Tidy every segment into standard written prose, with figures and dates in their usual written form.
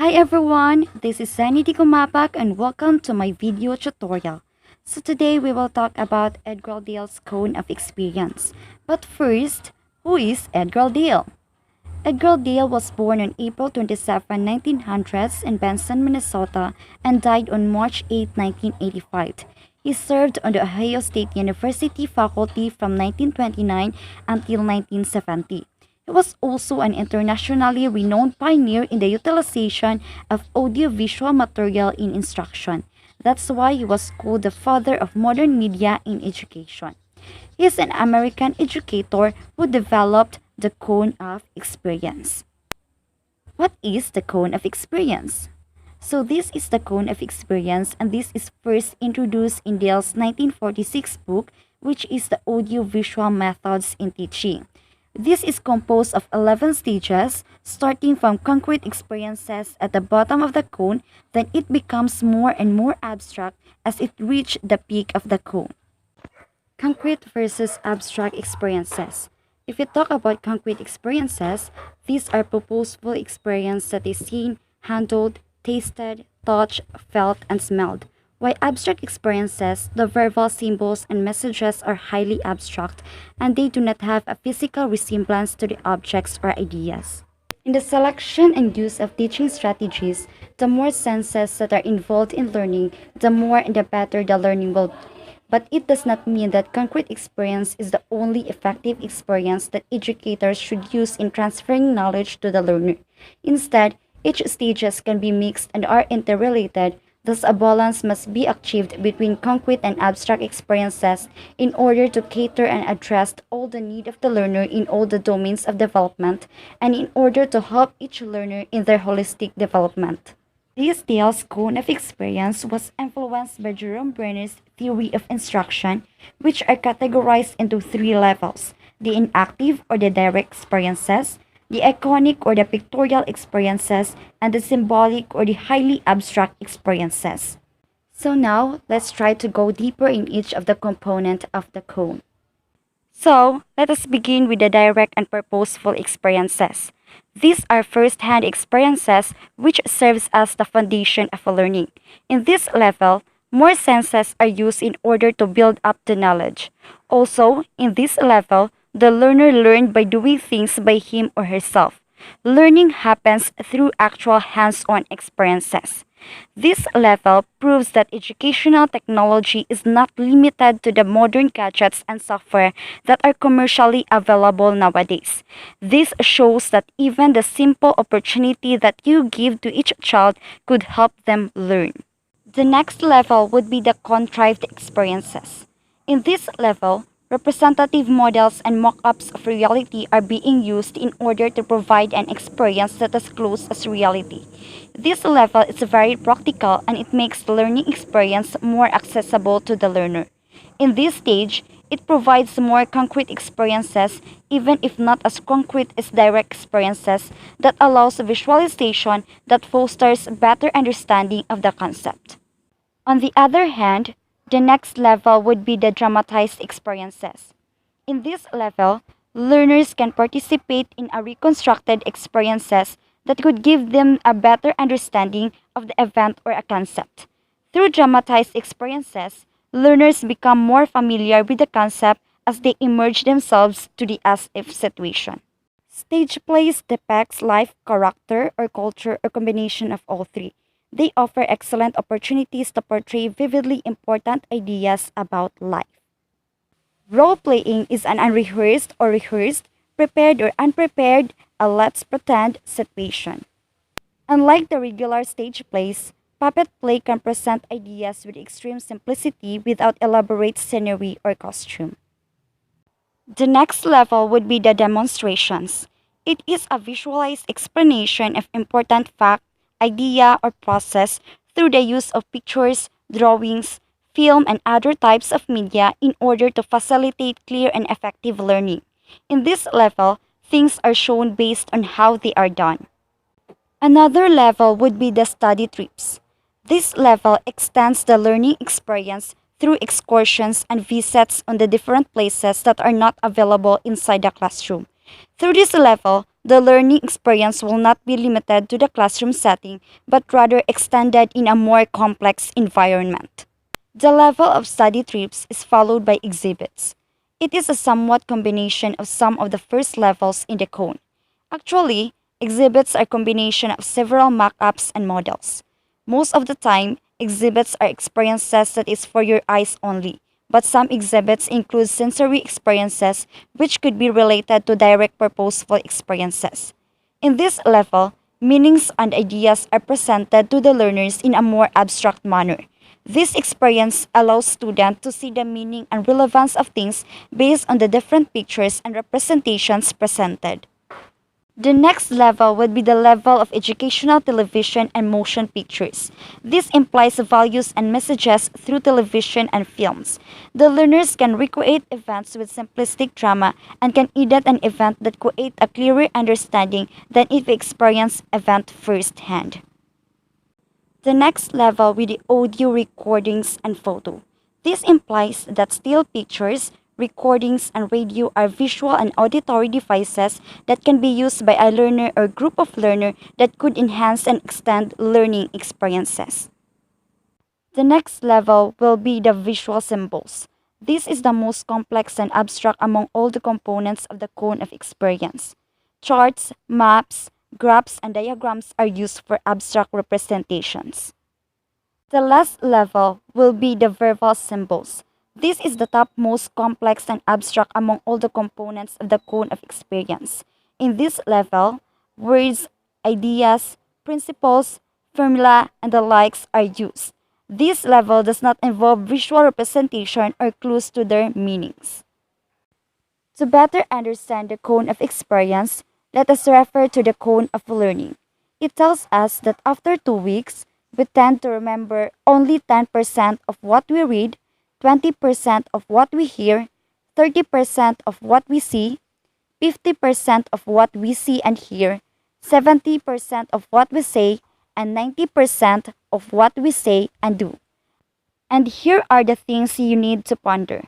Hi everyone, this is Zeny Gumapac and welcome to my video tutorial. So today we will talk about Edgar cone of experience. But first, who is Edgar? Edgar was born on April 27, 1900 in Benson, Minnesota and died on March 8, 1985. He served on the Ohio State University faculty from 1929 until 1970. He was also an internationally renowned pioneer in the utilization of audiovisual material in instruction. That's why he was called the father of modern media in education. He is an American educator who developed the cone of experience. What is the cone of experience? So this is the cone of experience, and this is first introduced in Dale's 1946 book, which is the audiovisual methods in teaching. This is composed of 11 stages, starting from concrete experiences at the bottom of the cone, then it becomes more and more abstract as it reaches the peak of the cone. Concrete versus abstract experiences. If you talk about concrete experiences, these are purposeful experiences that is seen, handled, tasted, touched, felt, and smelled. While abstract experiences, the verbal symbols and messages are highly abstract and they do not have a physical resemblance to the objects or ideas. In the selection and use of teaching strategies, the more senses that are involved in learning, the more and the better the learning will be. But it does not mean that concrete experience is the only effective experience that educators should use in transferring knowledge to the learner. Instead, each stages can be mixed and are interrelated. Thus, a balance must be achieved between concrete and abstract experiences in order to cater and address all the need of the learner in all the domains of development and in order to help each learner in their holistic development. This Dale's cone of experience was influenced by Jerome Brenner's theory of instruction, which are categorized into three levels: the inactive or the direct experiences, the iconic or the pictorial experiences, and the symbolic or the highly abstract experiences. So now, let's try to go deeper in each of the components of the cone. So, let us begin with the direct and purposeful experiences. These are first-hand experiences which serves as the foundation of learning. In this level, more senses are used in order to build up the knowledge. Also, in this level, the learner learned by doing things by him or herself. Learning happens through actual hands-on experiences. This level proves that educational technology is not limited to the modern gadgets and software that are commercially available nowadays. This shows that even the simple opportunity that you give to each child could help them learn. The next level would be the contrived experiences. In this level, representative models and mock-ups of reality are being used in order to provide an experience that is close as reality. This level is very practical and it makes the learning experience more accessible to the learner. In this stage, it provides more concrete experiences, even if not as concrete as direct experiences, that allows visualization that fosters better understanding of the concept. On the other hand, the next level would be the dramatized experiences. In this level, learners can participate in a reconstructed experiences that could give them a better understanding of the event or a concept. Through dramatized experiences, learners become more familiar with the concept as they immerse themselves to the as-if situation. Stage plays depicts life, character, or culture, or combination of all three. They offer excellent opportunities to portray vividly important ideas about life. Role-playing is an unrehearsed or rehearsed, prepared or unprepared, a let's pretend situation. Unlike the regular stage plays, puppet play can present ideas with extreme simplicity without elaborate scenery or costume. The next level would be the demonstrations. It is a visualized explanation of important fact, idea, or process through the use of pictures, drawings, film, and other types of media in order to facilitate clear and effective learning. In this level, things are shown based on how they are done. Another level would be the study trips. This level extends the learning experience through excursions and visits on the different places that are not available inside the classroom. Through this level, The learning experience will not be limited to the classroom setting, but rather extended in a more complex environment. The level of study trips is followed by exhibits. It is a somewhat combination of some of the first levels in the cone. Actually, exhibits are a combination of several mock-ups and models. Most of the time, exhibits are experiences that is for your eyes only, but some exhibits include sensory experiences which could be related to direct purposeful experiences. In this level, meanings and ideas are presented to the learners in a more abstract manner. This experience allows students to see the meaning and relevance of things based on the different pictures and representations presented. The next level would be the level of educational television and motion pictures. This implies values and messages through television and films. The learners can recreate events with simplistic drama and can edit an event that create a clearer understanding than if we experience event firsthand. The next level with the audio recordings and photo. This implies that still pictures, recordings, and radio are visual and auditory devices that can be used by a learner or group of learners that could enhance and extend learning experiences. The next level will be the visual symbols. This is the most complex and abstract among all the components of the cone of experience. Charts, maps, graphs, and diagrams are used for abstract representations. The last level will be the verbal symbols. This is the top most complex and abstract among all the components of the cone of experience. In this level, words, ideas, principles, formula, and the likes are used. This level does not involve visual representation or clues to their meanings. To better understand the cone of experience, let us refer to the cone of learning. It tells us that after 2 weeks, we tend to remember only 10% of what we read, 20% of what we hear, 30% of what we see, 50% of what we see and hear, 70% of what we say, and 90% of what we say and do. And here are the things you need to ponder.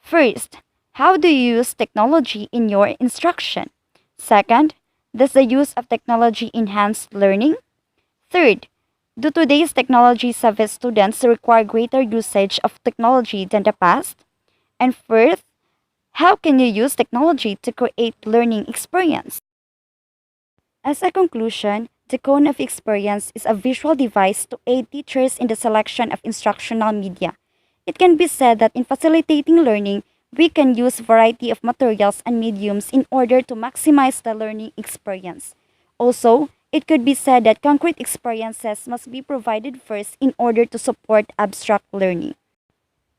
First, how do you use technology in your instruction? Second, does the use of technology enhance learning? Third, do today's technology service students require greater usage of technology than the past? And fourth, how can you use technology to create learning experience? As a conclusion, the cone of experience is a visual device to aid teachers in the selection of instructional media. It can be said that in facilitating learning, we can use variety of materials and mediums in order to maximize the learning experience. Also, it could be said that concrete experiences must be provided first in order to support abstract learning.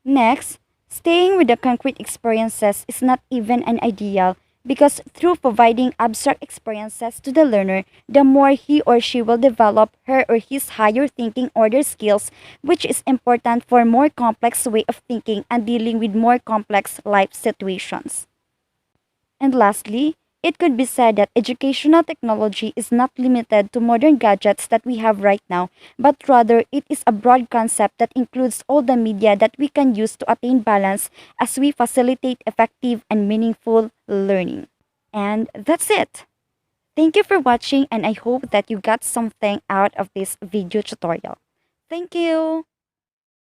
Next, staying with the concrete experiences is not even an ideal because through providing abstract experiences to the learner, the more he or she will develop her or his higher thinking order skills, which is important for more complex way of thinking and dealing with more complex life situations. And lastly, it could be said that educational technology is not limited to modern gadgets that we have right now, but rather it is a broad concept that includes all the media that we can use to attain balance as we facilitate effective and meaningful learning. And that's it. Thank you for watching and I hope that you got something out of this video tutorial. Thank you!